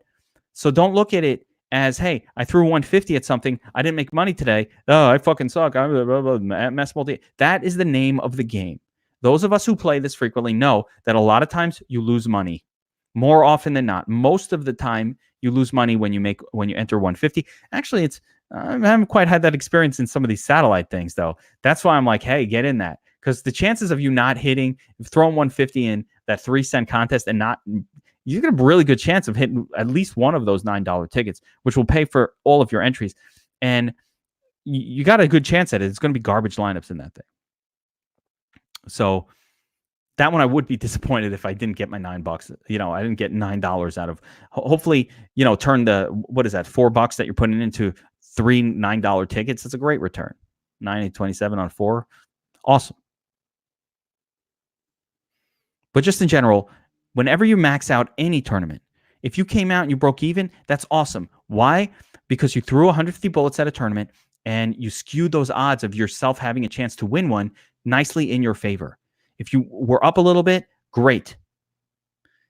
So don't look at it as, hey, I threw 150 at something. I didn't make money today. Oh, I fucking suck. I'm mass multi. That is the name of the game. Those of us who play this frequently know that a lot of times you lose money. More often than not. Most of the time, you lose money when you enter 150. Actually, I haven't quite had that experience in some of these satellite things, though. That's why I'm like, hey, get in that. Because the chances of you not hitting, throwing 150 in that 3-cent contest and not, you get a really good chance of hitting at least one of those $9 tickets, which will pay for all of your entries. And you got a good chance at it. It's going to be garbage lineups in that thing. So that one I would be disappointed if I didn't get my $9. I didn't get $9 out of. Hopefully, turn the what is that $4 that you're putting into 3 $9 tickets. It's a great return. 9.27 on 4, awesome. But just in general, whenever you max out any tournament, if you came out and you broke even, that's awesome. Why? because you threw 150 bullets at a tournament and you skewed those odds of yourself having a chance to win one nicely in your favor. If you were up a little bit, great.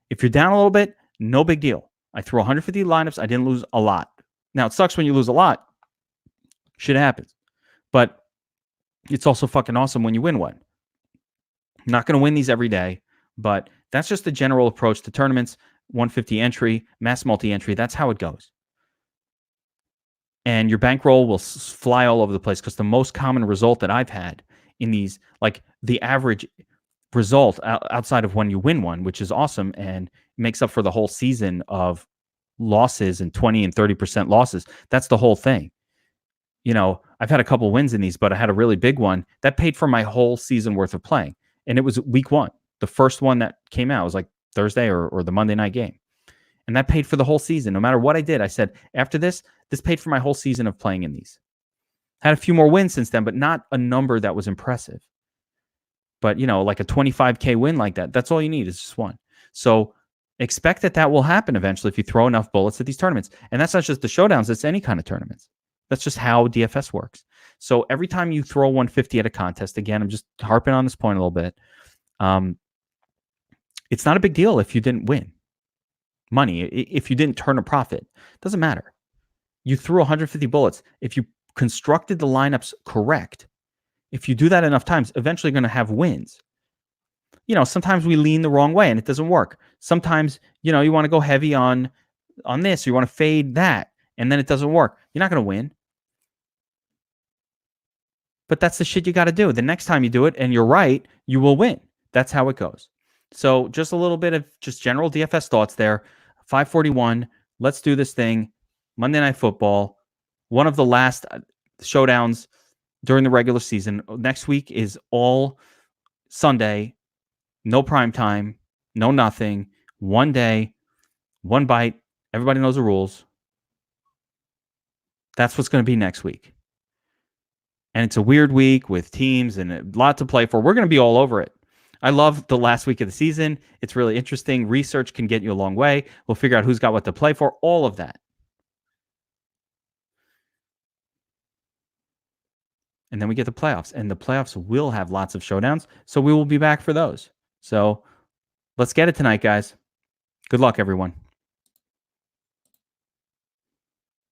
If you're down a little bit, no big deal. I threw 150 lineups. I didn't lose a lot. Now, it sucks when you lose a lot. Shit happens. But it's also fucking awesome when you win one. I'm not going to win these every day, but that's just the general approach to tournaments. 150 entry, mass multi-entry. That's how it goes. And your bankroll will fly all over the place because the most common result that I've had in these, like the average result outside of when you win one, which is awesome and makes up for the whole season of losses and 20 and 30% losses. That's the whole thing. You know, I've had a couple wins in these, but I had a really big one that paid for my whole season worth of playing. And it was week one. The first one that came out was like Thursday or the Monday night game. And that paid for the whole season. No matter what I did, I said, after this paid for my whole season of playing in these. Had a few more wins since then, but not a number that was impressive. But, you know, like a 25K win like that, that's all you need is just one. So expect that will happen eventually if you throw enough bullets at these tournaments. And that's not just the showdowns, it's any kind of tournaments. That's just how DFS works. So every time you throw 150 at a contest, again, I'm just harping on this point a little bit. It's not a big deal if you didn't win money, if you didn't turn a profit. It doesn't matter. You threw 150 bullets. If you constructed the lineups correct, if you do that enough times, eventually you're going to have wins. You know, sometimes we lean the wrong way and it doesn't work. Sometimes, you know, you want to go heavy on this, or you want to fade that, and then it doesn't work. You're not going to win. But that's the shit you got to do. The next time you do it and you're right, you will win. That's how it goes. So just a little bit of just general DFS thoughts there. 541. Let's do this thing. Monday Night Football. One of the last showdowns during the regular season. Next week is all Sunday. No prime time. No nothing. One day. One bite. Everybody knows the rules. That's what's going to be next week. And it's a weird week with teams and a lot to play for. We're going to be all over it. I love the last week of the season. It's really interesting. Research can get you a long way. We'll figure out who's got what to play for. All of that. And then we get the playoffs. And the playoffs will have lots of showdowns. So we will be back for those. So let's get it tonight, guys. Good luck, everyone.